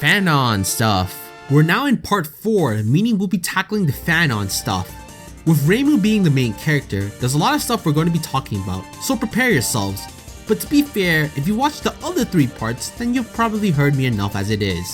Fanon stuff. We're now in part 4, meaning we'll be tackling the Fanon stuff. With Reimu being the main character, there's a lot of stuff we're going to be talking about, so prepare yourselves. But to be fair, if you watch the other 3 parts, then you've probably heard me enough as it is.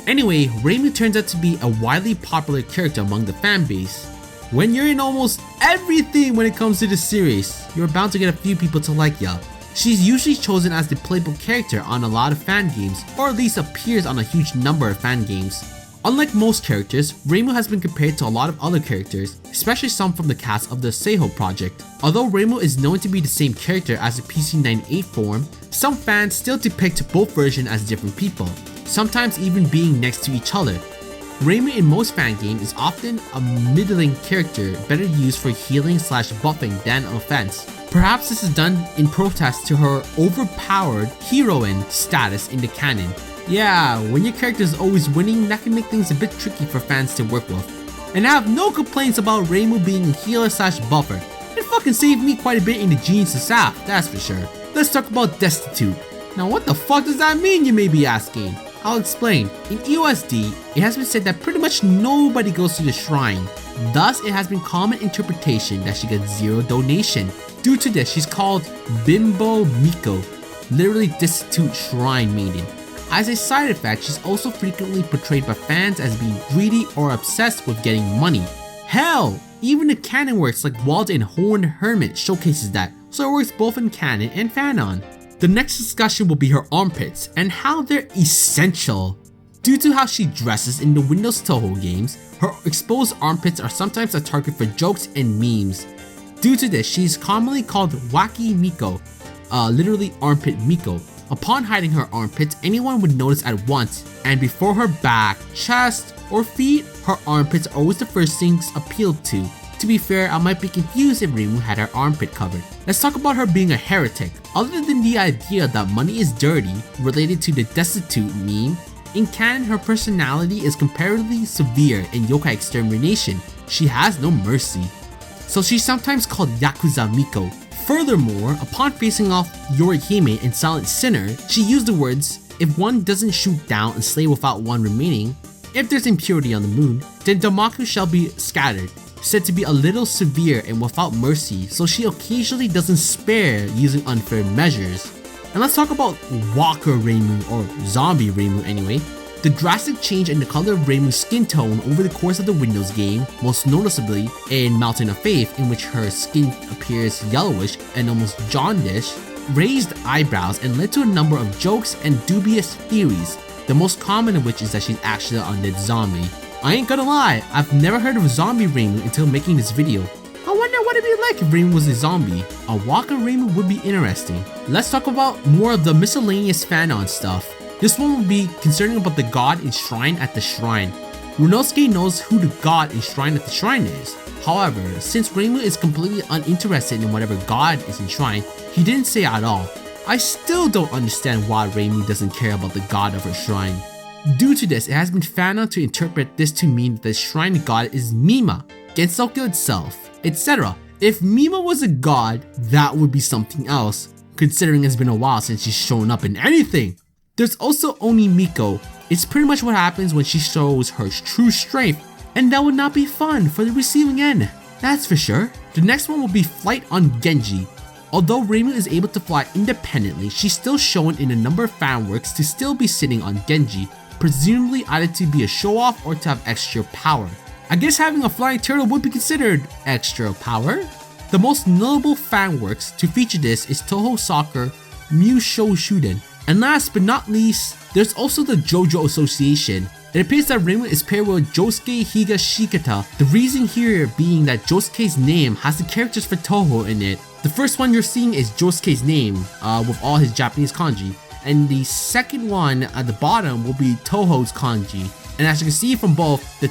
Anyway, Reimu turns out to be a widely popular character among the fanbase. When you're in almost everything when it comes to the series, you're bound to get a few people to like ya. She's usually chosen as the playable character on a lot of fan games, or at least appears on a huge number of fan games. Unlike most characters, Reimu has been compared to a lot of other characters, especially some from the cast of the Touhou project. Although Reimu is known to be the same character as the PC-98 form, some fans still depict both versions as different people, sometimes even being next to each other. Reimu in most fan games is often a middling character better used for healing / buffing than offense. Perhaps this is done in protest to her overpowered heroine status in the canon. Yeah, when your character is always winning, that can make things a bit tricky for fans to work with. And I have no complaints about Reimu being a healer / buffer. It fucking saved me quite a bit in the Genes to Saf, that's for sure. Let's talk about Destitute. Now what the fuck does that mean, you may be asking? I'll explain. In EOSD, it has been said that pretty much nobody goes to the shrine. Thus, it has been common interpretation that she gets 0 donation. Due to this, she's called Bimbo Miko, literally Destitute Shrine Maiden. As a side effect, she's also frequently portrayed by fans as being greedy or obsessed with getting money. Hell, even the canon works like Walled and Horned Hermit showcases that, so it works both in canon and Fanon. The next discussion will be her armpits and how they're essential. Due to how she dresses in the Windows Touhou games, her exposed armpits are sometimes a target for jokes and memes. Due to this, she is commonly called Wacky Miko, literally Armpit Miko. Upon hiding her armpits, anyone would notice at once, and before her back, chest, or feet, her armpits are always the first things appealed to. To be fair, I might be confused if Reimu had her armpit covered. Let's talk about her being a heretic. Other than the idea that money is dirty, related to the Destitute meme, in canon her personality is comparatively severe in yokai extermination. She has no mercy. So she's sometimes called Yakuza Miko. Furthermore, upon facing off Yorihime in Silent Sinner, she used the words, "If one doesn't shoot down and slay without one remaining, if there's impurity on the moon, then Damaku shall be scattered," said to be a little severe and without mercy, so she occasionally doesn't spare using unfair measures. And let's talk about Walker Reimu, or Zombie Reimu anyway. The drastic change in the color of Reimu's skin tone over the course of the Windows game, most noticeably in Mountain of Faith, in which her skin appears yellowish and almost jaundiced, raised eyebrows and led to a number of jokes and dubious theories, the most common of which is that she's actually an undead zombie. I ain't gonna lie, I've never heard of Zombie Reimu until making this video. I wonder what it'd be like if Reimu was a zombie. A Walker Reimu would be interesting. Let's talk about more of the miscellaneous Fanon stuff. This one will be concerning about the god enshrined at the shrine. Runosuke knows who the god enshrined at the shrine is. However, since Reimu is completely uninterested in whatever god is enshrined, he didn't say at all. I still don't understand why Reimu doesn't care about the god of her shrine. Due to this, it has been Fanon to interpret this to mean that the shrine god is Mima, Gensoku itself, etc. If Mima was a god, that would be something else, considering it's been a while since she's shown up in anything. There's also Oni Miko. It's pretty much what happens when she shows her true strength, and that would not be fun for the receiving end, that's for sure. The next one will be Flight on Genji. Although Reimu is able to fly independently, she's still shown in a number of fan works to still be sitting on Genji, presumably either to be a show-off or to have extra power. I guess having a flying turtle would be considered extra power. The most notable fan works to feature this is Touhou Soccer Musho Shuden. And last but not least, there's also the JoJo Association. It appears that Reimu is paired with Josuke Higashikata, the reason here being that Josuke's name has the characters for Touhou in it. The first one you're seeing is Josuke's name, with all his Japanese kanji, and the second one at the bottom will be Touhou's kanji. And as you can see from both, the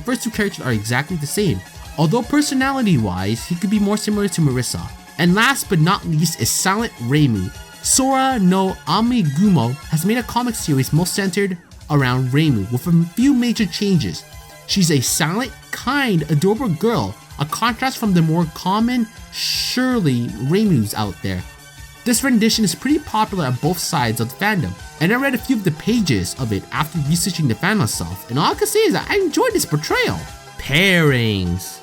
first two characters are exactly the same, although personality wise, he could be more similar to Marissa. And last but not least is Silent Reimu. Sora no Amigumo has made a comic series most centered around Reimu with a few major changes. She's a silent, kind, adorable girl, a contrast from the more common Shirley Reimus out there. This rendition is pretty popular on both sides of the fandom, and I read a few of the pages of it after researching the fan myself, and all I can say is that I enjoyed this portrayal. Pairings.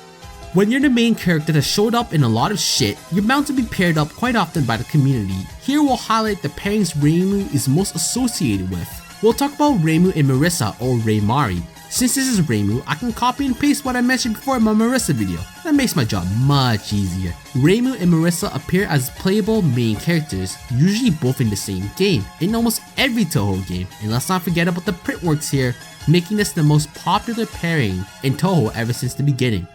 When you're the main character that showed up in a lot of shit, you're bound to be paired up quite often by the community. Here we'll highlight the pairings Reimu is most associated with. We'll talk about Reimu and Marissa, or Reimari. Since this is Reimu, I can copy and paste what I mentioned before in my Marissa video. That makes my job much easier. Reimu and Marissa appear as playable main characters, usually both in the same game, in almost every Touhou game. And let's not forget about the printworks here, making this the most popular pairing in Touhou ever since the beginning.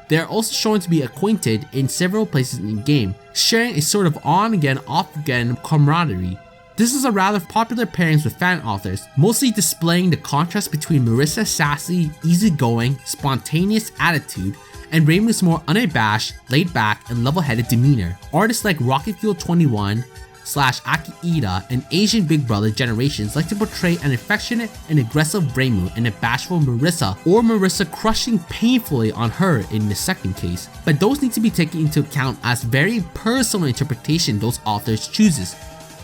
They are also shown to be acquainted in several places in the game, sharing a sort of on-again, off-again camaraderie. This is a rather popular pairings with fan authors, mostly displaying the contrast between Marissa's sassy, easygoing, spontaneous attitude and Reimu's more unabashed, laid-back, and level-headed demeanor. Artists like RocketFuel21 / Akiita and Asian Big Brother generations like to portray an affectionate and aggressive Reimu and a bashful Marissa, or Marissa crushing painfully on her in the second case. But those need to be taken into account as very personal interpretation those authors chooses.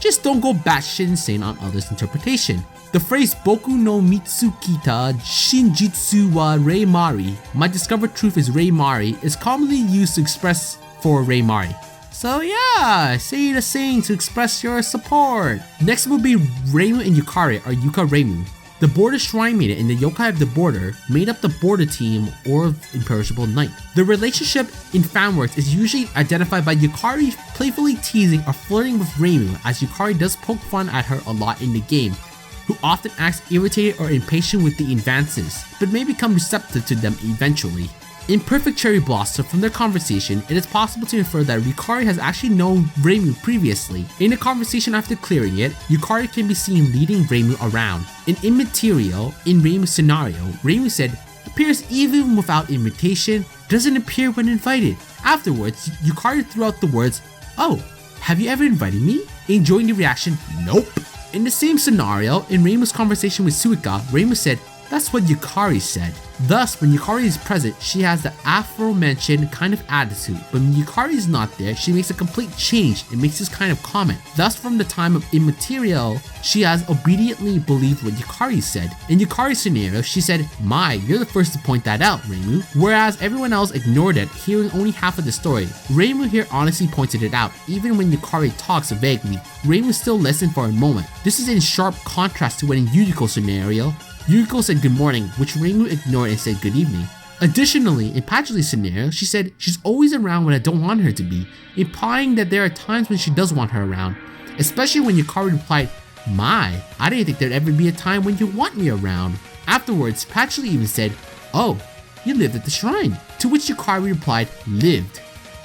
Just don't go batshit insane on others' interpretation. The phrase Boku no Mitsukita Shinjitsu wa Reimari, my discovered truth is Reimari, is commonly used to express for Reimari. So yeah, say the saying to express your support. Next will be Reimu and Yukari, or Yuka Reimu. The Border Shrine Maiden and the Yokai of the Border made up the Border team or Imperishable Knight. The relationship in fanworks is usually identified by Yukari playfully teasing or flirting with Reimu, as Yukari does poke fun at her a lot in the game, who often acts irritated or impatient with the advances, but may become receptive to them eventually. In Perfect Cherry Blossom, from their conversation, it is possible to infer that Yukari has actually known Reimu previously. In the conversation after clearing it, Yukari can be seen leading Reimu around. In Immaterial, in Reimu's scenario, Reimu said, "Appears even without invitation, doesn't appear when invited." Afterwards, Yukari threw out the words, "Oh, have you ever invited me?" Enjoying the reaction, "Nope." In the same scenario, in Reimu's conversation with Suika, Reimu said, "That's what Yukari said." Thus, when Yukari is present, she has the aforementioned kind of attitude, but when Yukari is not there, she makes a complete change and makes this kind of comment. Thus, from the time of Immaterial, she has obediently believed what Yukari said. In Yukari's scenario, she said, "My, you're the first to point that out, Reimu," whereas everyone else ignored it, hearing only half of the story. Reimu here honestly pointed it out. Even when Yukari talks vaguely, Reimu still listened for a moment. This is in sharp contrast to when in Yuriko's scenario, Yuriko said good morning, which Reimu ignored and said good evening. Additionally, in Patrilee's scenario, she said she's always around when I don't want her to be, implying that there are times when she does want her around, especially when Yukari replied, "My, I didn't think there'd ever be a time when you want me around." Afterwards, Patrilee even said, "Oh, you lived at the shrine," to which Yukari replied, "Lived."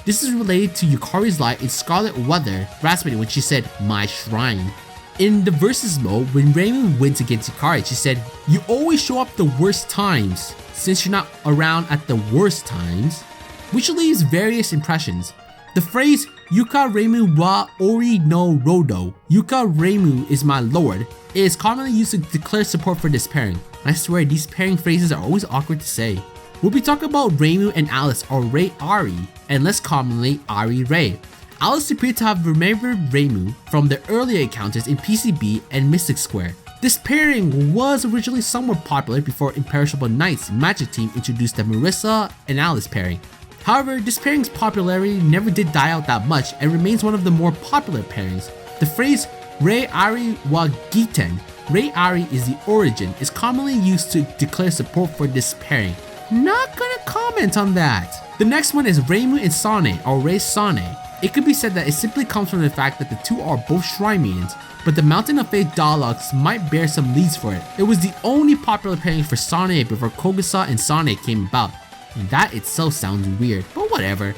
This is related to Yukari's lie in Scarlet Weather, Rasputin, when she said, "My shrine." In the versus mode, when Reimu wins against Yukari, she said, "You always show up the worst times, since you're not around at the worst times," which leaves various impressions. The phrase Yuka Reimu wa ori no rodo, Yuka Reimu is my lord, is commonly used to declare support for this pairing. I swear these pairing phrases are always awkward to say. We'll be talking about Reimu and Alice, or Rei Ari, and less commonly Ari Rei. Alice appeared to have remembered Reimu from their earlier encounters in PCB and Mystic Square. This pairing was originally somewhat popular before Imperishable Knight's Magic Team introduced the Marissa and Alice pairing. However, this pairing's popularity never did die out that much and remains one of the more popular pairings. The phrase Rei Ari wa Giten, Rei Ari is the origin, is commonly used to declare support for this pairing. Not gonna comment on that. The next one is Reimu and Sane, or Rei Sane. It could be said that it simply comes from the fact that the two are both shrine maidens, but the Mountain of Faith dialogues might bear some leads for it. It was the only popular pairing for Sane before Kogusa and Sane came about, and that itself sounds weird, but whatever.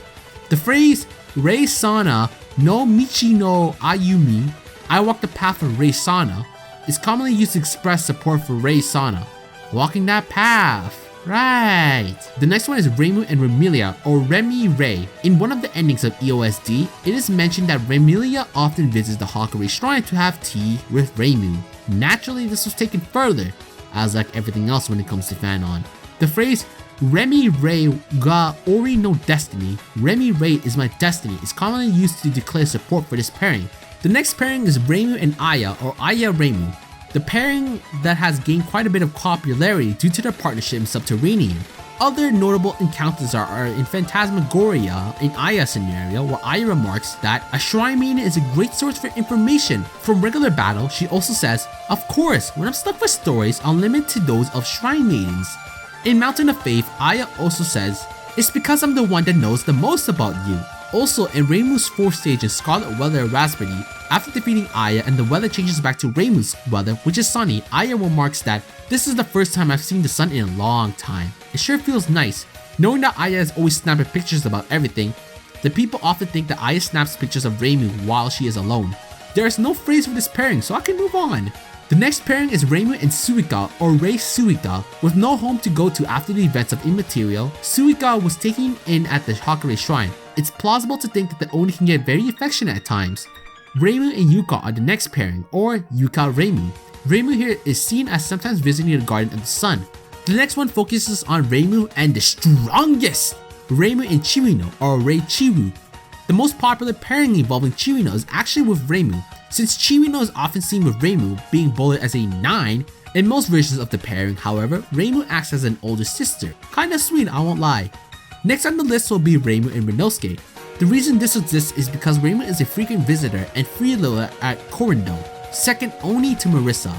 The phrase Rei Sana no Michi no Ayumi, I walk the path of Rei Sana, is commonly used to express support for Rei Sana, walking that path. Right. The next one is Reimu and Remilia, or Remy Rei. In one of the endings of EOSD, it is mentioned that Remilia often visits the Hakurei shrine to have tea with Reimu. Naturally, this was taken further, as like everything else when it comes to Fanon. The phrase Remy Rei ga ori no destiny, Remy Rei is my destiny, is commonly used to declare support for this pairing. The next pairing is Reimu and Aya, or Aya Reimu, the pairing that has gained quite a bit of popularity due to their partnership in Subterranean. Other notable encounters are in Phantasmagoria in Aya's scenario, where Aya remarks that a shrine maiden is a great source for information. From regular battle, she also says, "Of course, when I'm stuck for stories, I'll limit to those of shrine maidens." In Mountain of Faith, Aya also says, "It's because I'm the one that knows the most about you." Also, in Reimu's 4th stage in Scarlet Weather Raspberry, after defeating Aya and the weather changes back to Reimu's weather, which is sunny, Aya remarks that, "This is the first time I've seen the sun in a long time. It sure feels nice." Knowing that Aya is always snapping pictures about everything, the people often think that Aya snaps pictures of Reimu while she is alone. There is no phrase for this pairing, so I can move on. The next pairing is Reimu and Suika, or Rei Suika. With no home to go to after the events of Immaterial, Suika was taken in at the Hakurei shrine. It's plausible to think that the Oni can get very affectionate at times. Reimu and Yuka are the next pairing, or Yuka Reimu. Reimu here is seen as sometimes visiting the Garden of the Sun. The next one focuses on Reimu and the strongest, Reimu and Chirino, or Rei Chiru. The most popular pairing involving Chirino is actually with Reimu, since Chirino is often seen with Reimu being bullied as a 9. In most versions of the pairing, however, Reimu acts as an older sister. Kinda sweet, I won't lie. Next on the list will be Reimu and Rinosuke. The reason this exists is because Reimu is a frequent visitor and freeloader at Korindo, second only to Marissa.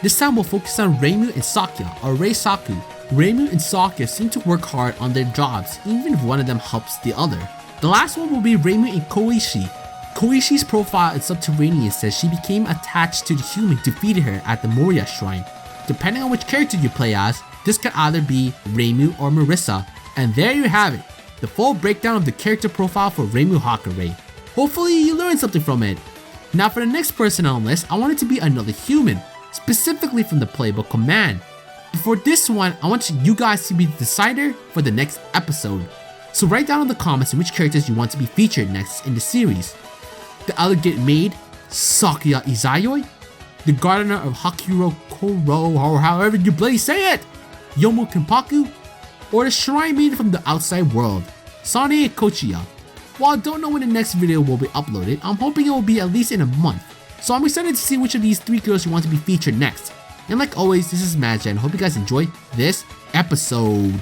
This time we'll focus on Reimu and Sakya, or Rei Saku. Reimu and Sakya seem to work hard on their jobs, even if one of them helps the other. The last one will be Reimu and Koishi. Koishi's profile in Subterranean says she became attached to the human who defeated her at the Moria shrine. Depending on which character you play as, this could either be Reimu or Marissa. And there you have it, the full breakdown of the character profile for Reimu Hakurei. Hopefully you learned something from it. Now for the next person on the list, I want it to be another human, specifically from the playbook command. Before this one, I want you guys to be the decider for the next episode. So write down in the comments which characters you want to be featured next in the series. The Elegant Maid, Sakya Izayoi, the Gardener of Hakuro Koro, or however you bloody say it, Yomu Kenpaku, or the Shrine Maiden from the outside world, Sane Kochiya. While I don't know when the next video will be uploaded, I'm hoping it will be at least in a month. So I'm excited to see which of these 3 girls you want to be featured next. And like always, this is Magi, and I hope you guys enjoy this episode.